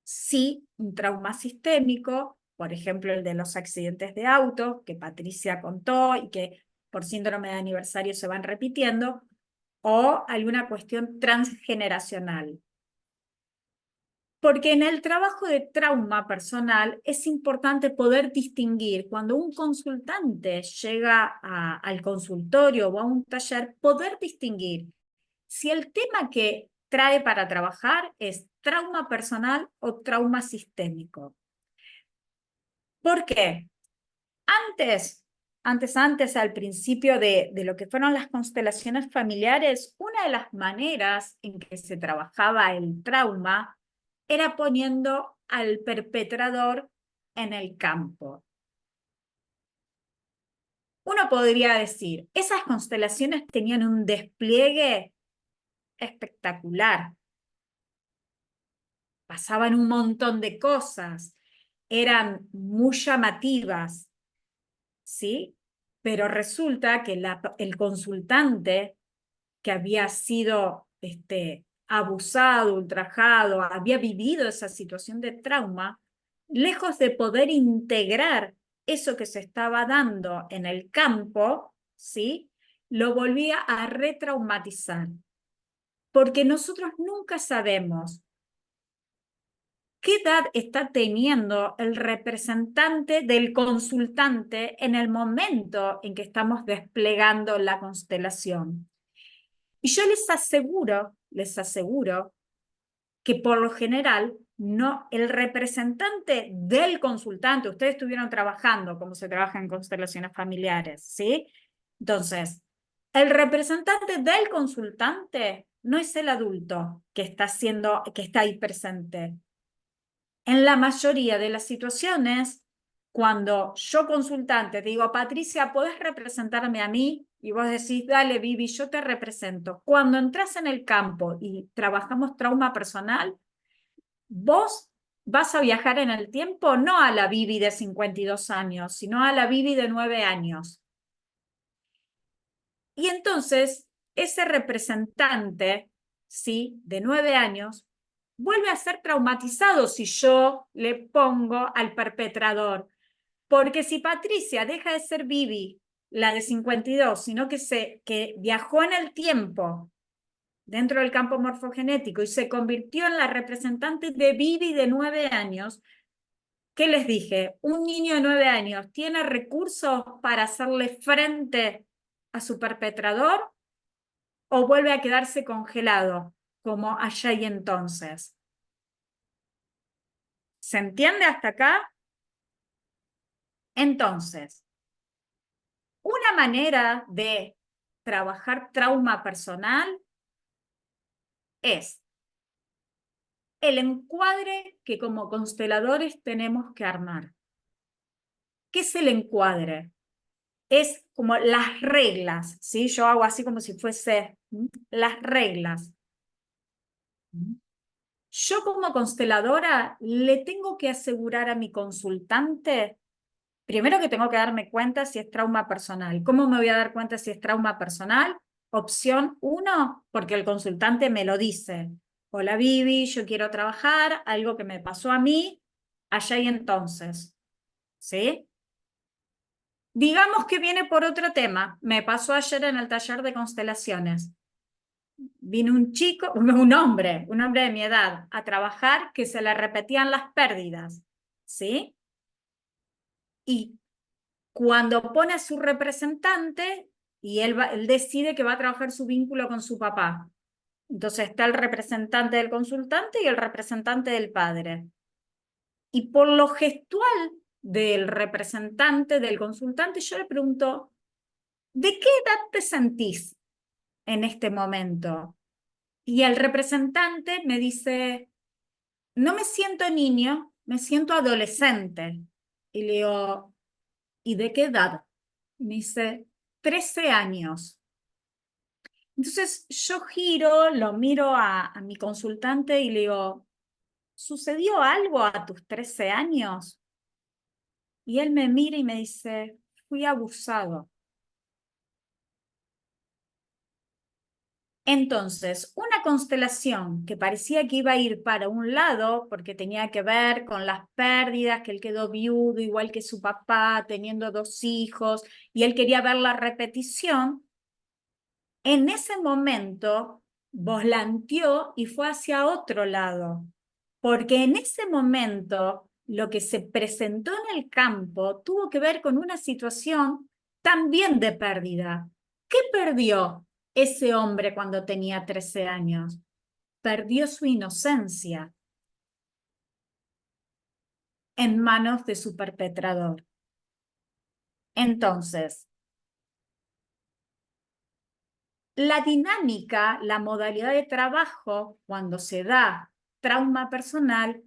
Sí, un trauma sistémico, por ejemplo el de los accidentes de auto, que Patricia contó y que por síndrome de aniversario se van repitiendo, o alguna cuestión transgeneracional. Porque en el trabajo de trauma personal es importante poder distinguir cuando un consultante llega al consultorio o a un taller, poder distinguir si el tema que trae para trabajar es trauma personal o trauma sistémico. ¿Por qué? Antes, al principio de lo que fueron las constelaciones familiares, una de las maneras en que se trabajaba el trauma era poniendo al perpetrador en el campo. Uno podría decir, esas constelaciones tenían un despliegue espectacular. Pasaban un montón de cosas, eran muy llamativas, ¿sí? Pero resulta que el consultante que había sido abusado, ultrajado, había vivido esa situación de trauma, lejos de poder integrar eso que se estaba dando en el campo, ¿sí? Lo volvía a retraumatizar. Porque nosotros nunca sabemos ¿qué edad está teniendo el representante del consultante en el momento en que estamos desplegando la constelación? Y yo les aseguro que por lo general no, el representante del consultante, ustedes estuvieron trabajando como se trabaja en constelaciones familiares, ¿sí? Entonces, el representante del consultante no es el adulto que está ahí presente. En la mayoría de las situaciones, cuando yo consultante te digo, Patricia, ¿podés representarme a mí? Y vos decís, dale, Vivi, yo te represento. Cuando entras en el campo y trabajamos trauma personal, vos vas a viajar en el tiempo no a la Vivi de 52 años, sino a la Vivi de 9 años. Y entonces, ese representante, ¿sí?, de 9 años, vuelve a ser traumatizado si yo le pongo al perpetrador. Porque si Patricia deja de ser Vivi, la de 52, sino que viajó en el tiempo dentro del campo morfogenético y se convirtió en la representante de Vivi de 9 años, ¿qué les dije? Un niño de 9 años tiene recursos para hacerle frente a su perpetrador o vuelve a quedarse congelado, como allá y entonces. ¿Se entiende hasta acá? Entonces, una manera de trabajar trauma personal es el encuadre que como consteladores tenemos que armar. ¿Qué es el encuadre? Es como las reglas, ¿sí? Yo hago así como si fuese las reglas. Yo como consteladora le tengo que asegurar a mi consultante, primero que tengo que darme cuenta si es trauma personal. ¿Cómo me voy a dar cuenta si es trauma personal? Opción 1, porque el consultante me lo dice. Hola Vivi, yo quiero trabajar, algo que me pasó a mí, allá y entonces. ¿Sí? Digamos que viene por otro tema. Me pasó ayer en el taller de constelaciones. Vino un chico, un hombre de mi edad, a trabajar que se le repetían las pérdidas, ¿sí? Y cuando pone a su representante, y él decide que va a trabajar su vínculo con su papá. Entonces está el representante del consultante y el representante del padre. Y por lo gestual del representante, del consultante, yo le pregunto, ¿de qué edad te sentís en este momento? Y el representante me dice, no me siento niño, me siento adolescente. Y le digo, ¿y de qué edad? Me dice, 13 años. Entonces yo giro, lo miro a mi consultante y le digo, ¿sucedió algo a tus 13 años? Y él me mira y me dice, fui abusado. Entonces, una constelación que parecía que iba a ir para un lado, porque tenía que ver con las pérdidas, que él quedó viudo, igual que su papá, teniendo 2 hijos, y él quería ver la repetición, en ese momento volanteó y fue hacia otro lado, porque en ese momento lo que se presentó en el campo tuvo que ver con una situación también de pérdida. ¿Qué perdió ese hombre cuando tenía 13 años? Perdió su inocencia en manos de su perpetrador. Entonces, la dinámica, la modalidad de trabajo, cuando se da trauma personal,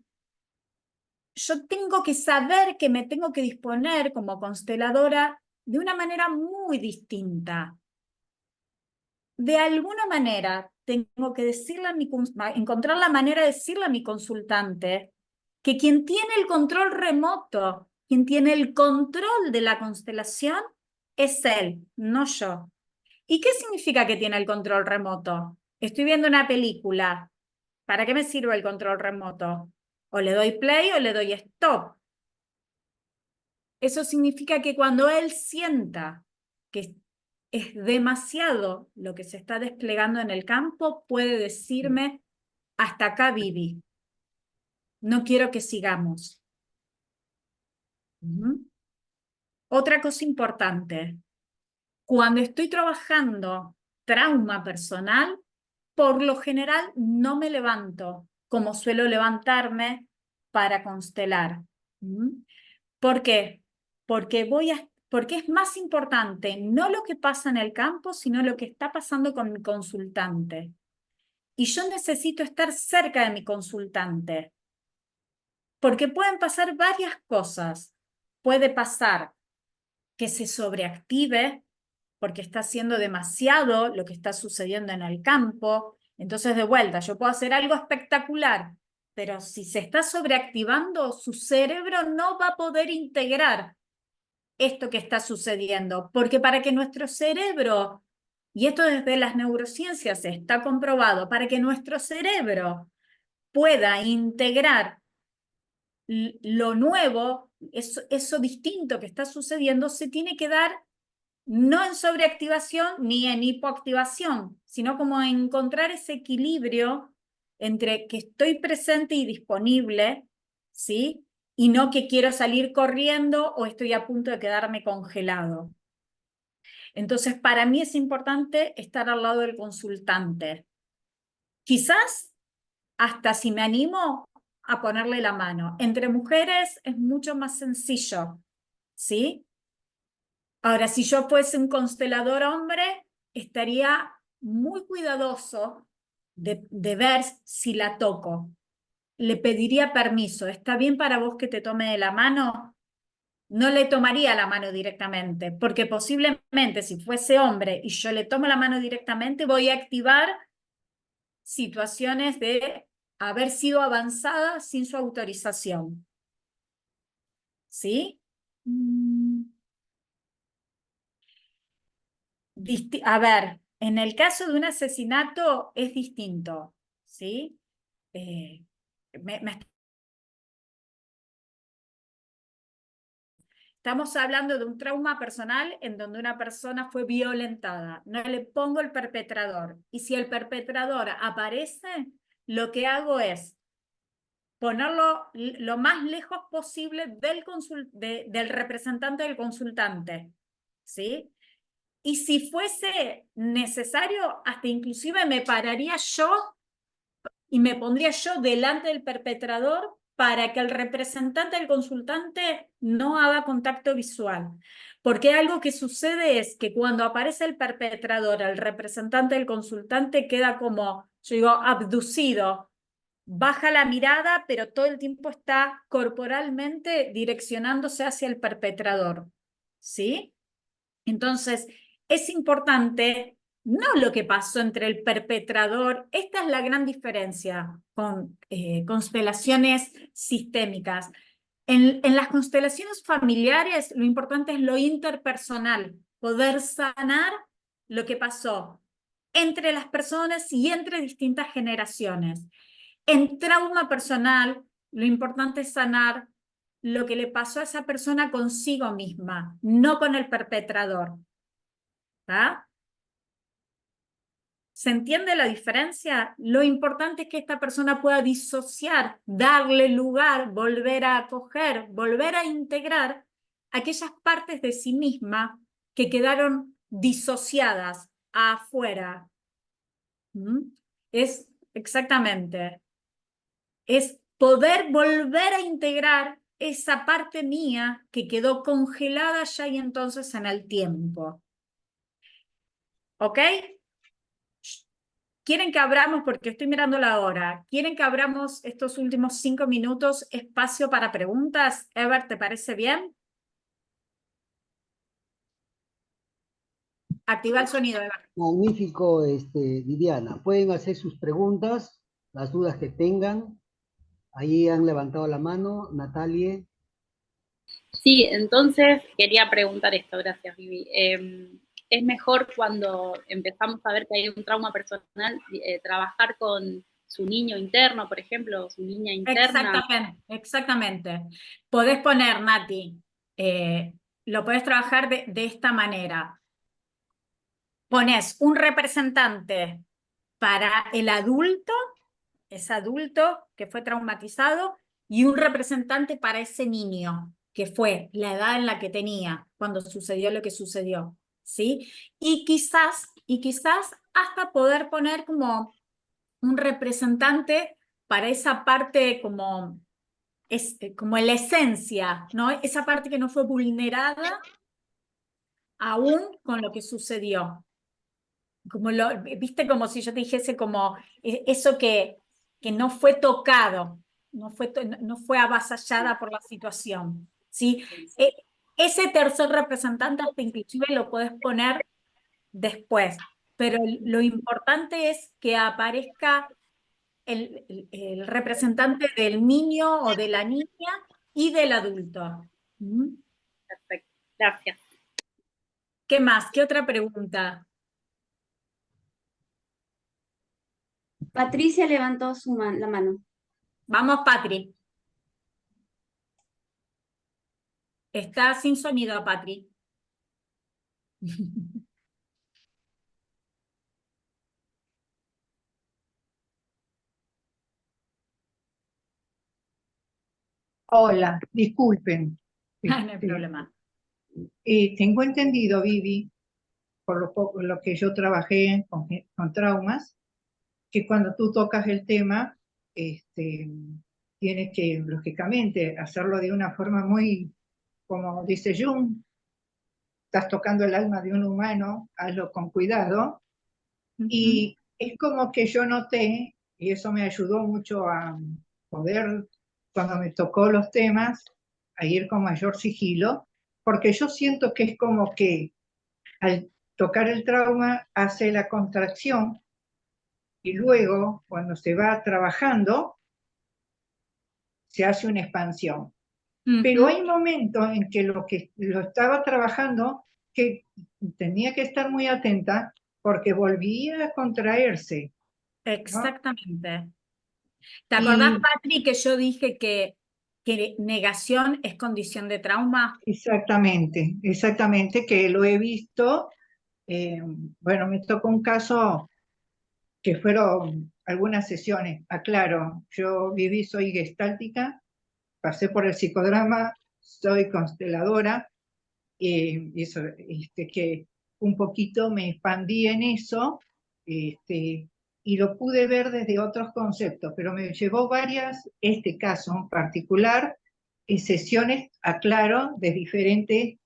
yo tengo que saber que me tengo que disponer como consteladora de una manera muy distinta. De alguna manera, tengo que decirle encontrar la manera de decirle a mi consultante que quien tiene el control remoto, quien tiene el control de la constelación, es él, no yo. ¿Y qué significa que tiene el control remoto? Estoy viendo una película. ¿Para qué me sirve el control remoto? O le doy play o le doy stop. Eso significa que cuando él sienta que es demasiado lo que se está desplegando en el campo, puede decirme, hasta acá Vivi. no quiero que sigamos. Otra cosa importante, cuando estoy trabajando trauma personal, por lo general no me levanto como suelo levantarme para constelar. ¿Por qué? Porque es más importante no lo que pasa en el campo, sino lo que está pasando con mi consultante. Y yo necesito estar cerca de mi consultante, porque pueden pasar varias cosas. Puede pasar que se sobreactive, porque está haciendo demasiado lo que está sucediendo en el campo. Entonces, de vuelta, yo puedo hacer algo espectacular, pero si se está sobreactivando, su cerebro no va a poder integrar esto que está sucediendo, porque para que nuestro cerebro, y esto desde las neurociencias está comprobado, para que nuestro cerebro pueda integrar lo nuevo, eso distinto que está sucediendo, se tiene que dar no en sobreactivación ni en hipoactivación, sino como encontrar ese equilibrio entre que estoy presente y disponible, ¿sí? Y no que quiero salir corriendo o estoy a punto de quedarme congelado. Entonces, para mí es importante estar al lado del consultante. Quizás hasta si me animo a ponerle la mano. Entre mujeres es mucho más sencillo, ¿sí? Ahora, si yo fuese un constelador hombre, estaría muy cuidadoso de ver si la toco. Le pediría permiso. ¿Está bien para vos que te tome de la mano? No le tomaría la mano directamente, porque posiblemente si fuese hombre y yo le tomo la mano directamente, voy a activar situaciones de haber sido avanzada sin su autorización. ¿Sí? A ver, en el caso de un asesinato es distinto, ¿sí? Estamos hablando de un trauma personal en donde una persona fue violentada. No le pongo el perpetrador. Y si el perpetrador aparece, lo que hago es ponerlo lo más lejos posible del representante del consultante, ¿sí? Y si fuese necesario, hasta inclusive me pararía yo y me pondría yo delante del perpetrador para que el representante del consultante no haga contacto visual. Porque algo que sucede es que cuando aparece el perpetrador, el representante del consultante queda como, yo digo, abducido. Baja la mirada, pero todo el tiempo está corporalmente direccionándose hacia el perpetrador. ¿Sí? Entonces, es importante no lo que pasó entre el perpetrador, esta es la gran diferencia con constelaciones sistémicas. En las constelaciones familiares, lo importante es lo interpersonal, poder sanar lo que pasó entre las personas y entre distintas generaciones. En trauma personal, lo importante es sanar lo que le pasó a esa persona consigo misma, no con el perpetrador. ¿Tá? ¿Se entiende la diferencia? Lo importante es que esta persona pueda disociar, darle lugar, volver a acoger, volver a integrar aquellas partes de sí misma que quedaron disociadas afuera. Es exactamente, es poder volver a integrar esa parte mía que quedó congelada ya y entonces en el tiempo. ¿Ok? ¿Quieren que abramos, porque estoy mirando la hora, quieren que abramos estos últimos 5 minutos espacio para preguntas? Ever, ¿te parece bien? Activa el sonido, Ever. Magnífico, Viviana. Pueden hacer sus preguntas, las dudas que tengan. Ahí han levantado la mano. Natalie. Sí, entonces quería preguntar esto, gracias Vivi. ¿Es mejor cuando empezamos a ver que hay un trauma personal, trabajar con su niño interno, por ejemplo, su niña interna? Exactamente. Podés poner, Nati, lo podés trabajar de esta manera. Pones un representante para el adulto, ese adulto que fue traumatizado, y un representante para ese niño, que fue la edad en la que tenía cuando sucedió lo que sucedió, ¿sí? Y quizás hasta poder poner como un representante para esa parte como, como la esencia, ¿no? Esa parte que no fue vulnerada aún con lo que sucedió. Como viste, como si yo te dijese como eso que no fue tocado, no fue avasallada por la situación, ¿sí? E- Ese tercer representante hasta inclusive lo puedes poner después, pero lo importante es que aparezca el representante del niño o de la niña y del adulto. ¿Mm? Perfecto, gracias. ¿Qué más? ¿Qué otra pregunta? Patricia levantó la mano. Vamos, Patri. Está sin sonido, Patri. Hola, disculpen. No hay problema. Tengo entendido, Vivi, por lo que yo trabajé con traumas, que cuando tú tocas el tema, tienes que, lógicamente, hacerlo de una forma muy, como dice Jung, estás tocando el alma de un humano, hazlo con cuidado. Y es como que yo noté, y eso me ayudó mucho a poder, cuando me tocó los temas, a ir con mayor sigilo, porque yo siento que es como que al tocar el trauma hace la contracción y luego, cuando se va trabajando, se hace una expansión. Pero hay momentos en que lo estaba trabajando que tenía que estar muy atenta porque volvía a contraerse, ¿no? Exactamente. ¿Te acordás, Y Patri, que yo dije que negación es condición de trauma? exactamente, que lo he visto. Bueno, me tocó un caso que fueron algunas sesiones. Aclaro, yo viví, soy gestáltica, pasé por el psicodrama, soy consteladora, y eso, que un poquito me expandí en eso, y lo pude ver desde otros conceptos, pero me llevó este caso en particular, sesiones, aclaro, de diferentes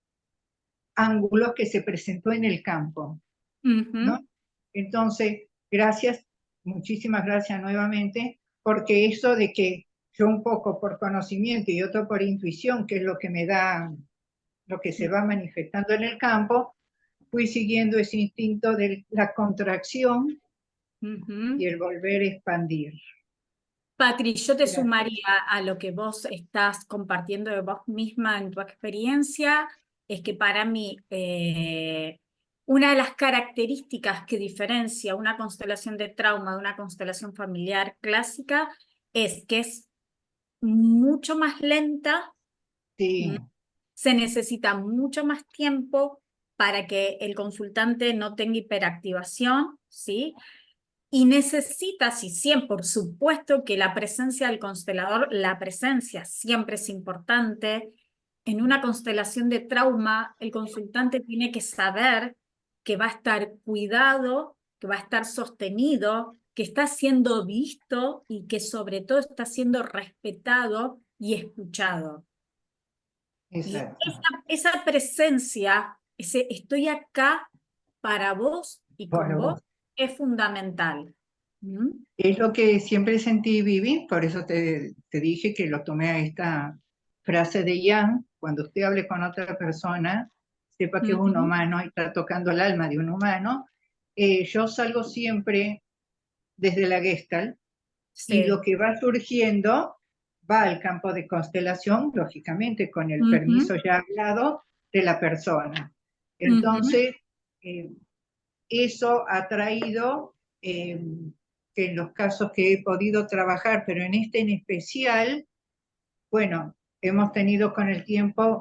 ángulos que se presentó en el campo, ¿no? Entonces, gracias, muchísimas gracias nuevamente, porque eso de que yo un poco por conocimiento y otro por intuición, que es lo que me da, lo que se va manifestando en el campo, fui siguiendo ese instinto de la contracción y el volver a expandir. Patri, yo te Gracias. sumaría a lo que vos estás compartiendo de vos misma en tu experiencia, es que para mí una de las características que diferencia una constelación de trauma de una constelación familiar clásica es que es mucho más lenta, Sí, se necesita mucho más tiempo para que el consultante no tenga hiperactivación, ¿sí? Y necesita, si siempre, por supuesto que la presencia del constelador, la presencia siempre es importante. En una constelación de trauma, el consultante tiene que saber que va a estar cuidado, que va a estar sostenido, que está siendo visto y que sobre todo está siendo respetado y escuchado. Y exacto. esa presencia, ese estoy acá para vos y con Bueno, vos, es fundamental. ¿Mm? es lo que siempre sentí, Vivi, por eso te dije que lo tomé a esta frase de Jan: cuando usted hable con otra persona, sepa que es un Ujú. humano y está tocando el alma de un humano. Yo salgo siempre desde la Gestalt, y lo Sí. que va surgiendo va al campo de constelación, lógicamente con el Ujú, permiso ya hablado de la persona. ujú, Entonces, eso ha traído, que en los casos que he podido trabajar, pero en este en especial, bueno, hemos tenido con el tiempo,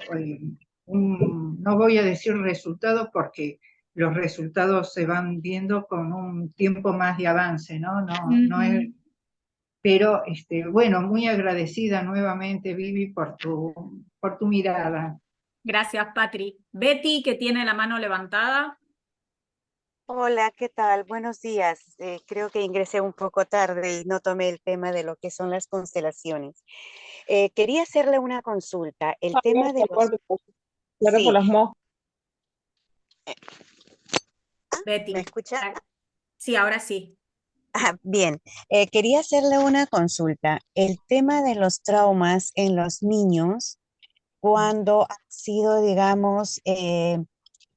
no voy a decir resultados porque los resultados se van viendo con un tiempo más de avance, ¿no? No, no es, ujú. Pero bueno, muy agradecida nuevamente, Vivi, por tu mirada. Gracias, Patri. Betty, que tiene la mano levantada. Hola, ¿qué tal? Buenos días. Creo que ingresé un poco tarde y no tomé el tema de lo que son las constelaciones. Quería hacerle una consulta. El tema de los... Claro, por Sí, las moscas. ¿me Betty. escucha? Sí, ahora sí. Bien. Quería hacerle una consulta. El tema de los traumas en los niños cuando han sido, digamos,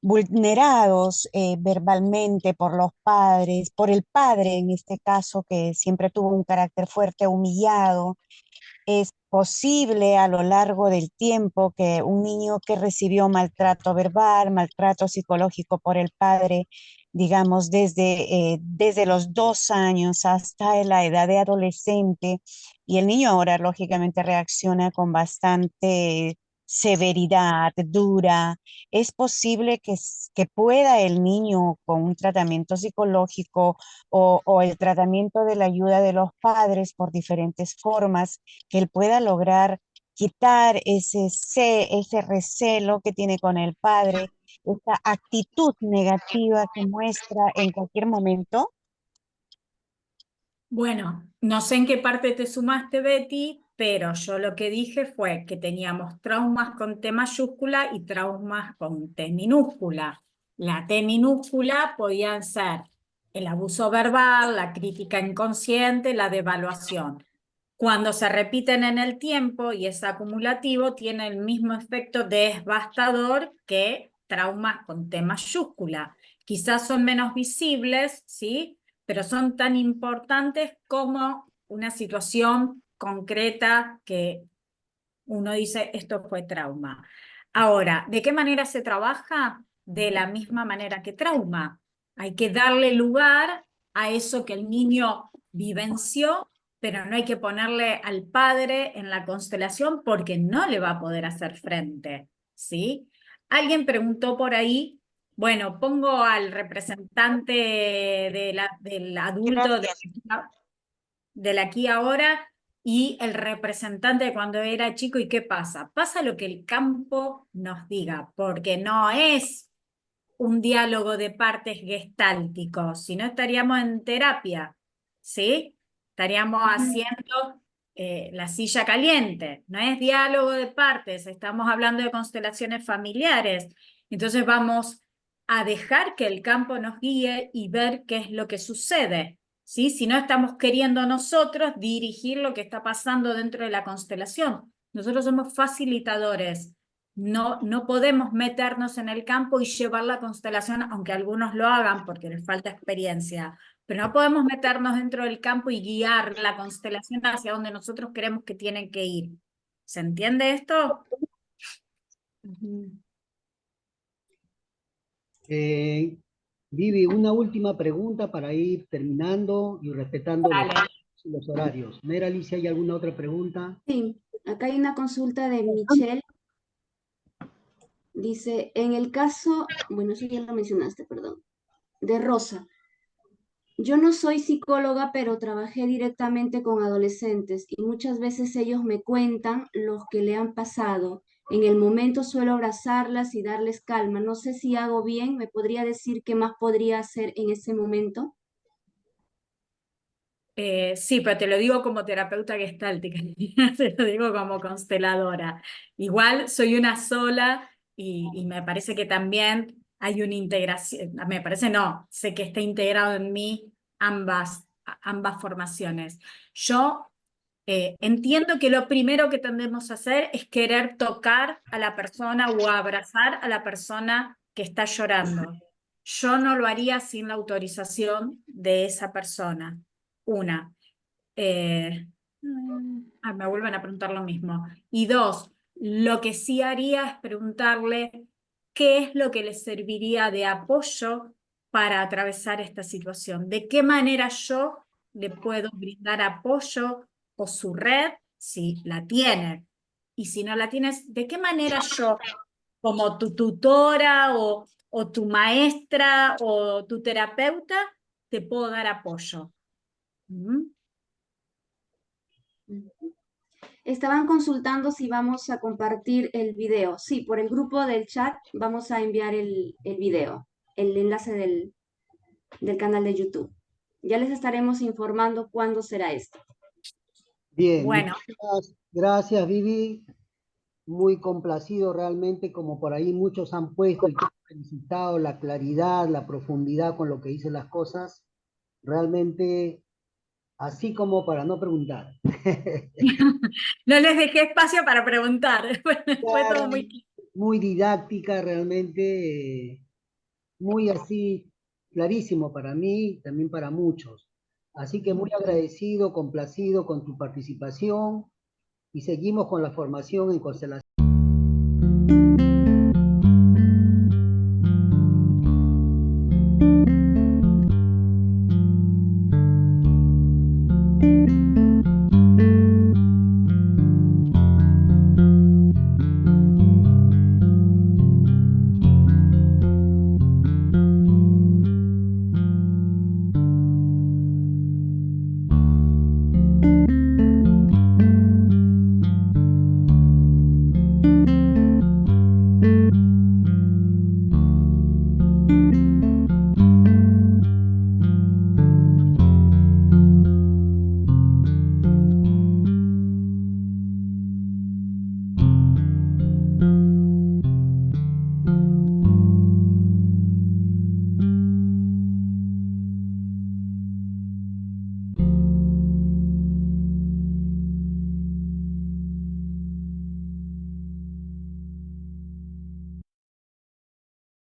vulnerados verbalmente por los padres, por el padre en este caso, que siempre tuvo un carácter fuerte, humillado. Es posible a lo largo del tiempo que un niño que recibió maltrato verbal, maltrato psicológico por el padre, digamos, desde los 2 años hasta la edad de adolescente, y el niño ahora lógicamente reacciona con bastante severidad, dura. Es posible que pueda el niño con un tratamiento psicológico o el tratamiento de la ayuda de los padres por diferentes formas, que él pueda lograr quitar ese recelo que tiene con el padre, esa actitud negativa que muestra en cualquier momento. Bueno, no sé en qué parte te sumaste, Betty, pero yo lo que dije fue que teníamos traumas con T mayúscula y traumas con T minúscula. La T minúscula podían ser el abuso verbal, la crítica inconsciente, la devaluación. Cuando se repiten en el tiempo y es acumulativo, tiene el mismo efecto devastador que traumas con T mayúscula. Quizás son menos visibles, ¿sí? Pero son tan importantes como una situación concreta que uno dice, esto fue trauma. Ahora, ¿de qué manera se trabaja? De la misma manera que trauma. Hay que darle lugar a eso que el niño vivenció, pero no hay que ponerle al padre en la constelación porque no le va a poder hacer frente, ¿sí? Alguien preguntó por ahí, bueno, pongo al representante del adulto Gracias. del aquí ahora y el representante de cuando era chico. ¿Y qué pasa? Pasa lo que el campo nos diga, porque no es un diálogo de partes gestáltico, si no estaríamos en terapia, ¿sí? Estaríamos haciendo la silla caliente, no es diálogo de partes, estamos hablando de constelaciones familiares. Entonces vamos a dejar que el campo nos guíe y ver qué es lo que sucede, ¿sí? Si no estamos queriendo nosotros dirigir lo que está pasando dentro de la constelación. Nosotros somos facilitadores. No podemos meternos en el campo y llevar la constelación, aunque algunos lo hagan porque les falta experiencia, pero no podemos meternos dentro del campo y guiar la constelación hacia donde nosotros queremos que tienen que ir. ¿Se entiende esto? Vivi, una última pregunta para ir terminando y respetando Dale. los horarios. Merali, si hay alguna otra pregunta. Sí, acá hay una consulta de Michelle. Dice, en el caso, bueno, eso ya lo mencionaste, perdón, de Rosa. Yo no soy psicóloga, pero trabajé directamente con adolescentes y muchas veces ellos me cuentan lo que le han pasado. En el momento suelo abrazarlas y darles calma. No sé si hago bien, ¿me podría decir qué más podría hacer en ese momento? Sí, pero te lo digo como terapeuta gestáltica, te lo digo como consteladora. Igual soy una sola y me parece que también hay una integración, me parece no, sé que está integrado en mí ambas formaciones. Yo entiendo que lo primero que tendemos a hacer es querer tocar a la persona o abrazar a la persona que está llorando. Yo no lo haría sin la autorización de esa persona. Una. Me vuelven a preguntar lo mismo. Y dos, lo que sí haría es preguntarle qué es lo que le serviría de apoyo para atravesar esta situación. ¿De qué manera yo le puedo brindar apoyo o su red, si la tiene? Y si no la tienes, ¿de qué manera yo, como tu tutora o tu maestra o tu terapeuta, te puedo dar apoyo? ¿Mm? Estaban consultando si vamos a compartir el video. Sí, por el grupo del chat vamos a enviar el video, el enlace del canal de YouTube. Ya les estaremos informando cuándo será esto. Bien, Bueno, muchas gracias, Vivi. Muy complacido realmente, como por ahí muchos han puesto y te han felicitado, la claridad, la profundidad con lo que dicen las cosas. Realmente, así como para no preguntar. no les dejé espacio para preguntar. Fue Claro, todo muy claro. muy didáctica, realmente, muy así, clarísimo para mí, también para muchos. Así que muy agradecido, complacido con tu participación y seguimos con la formación en constelación.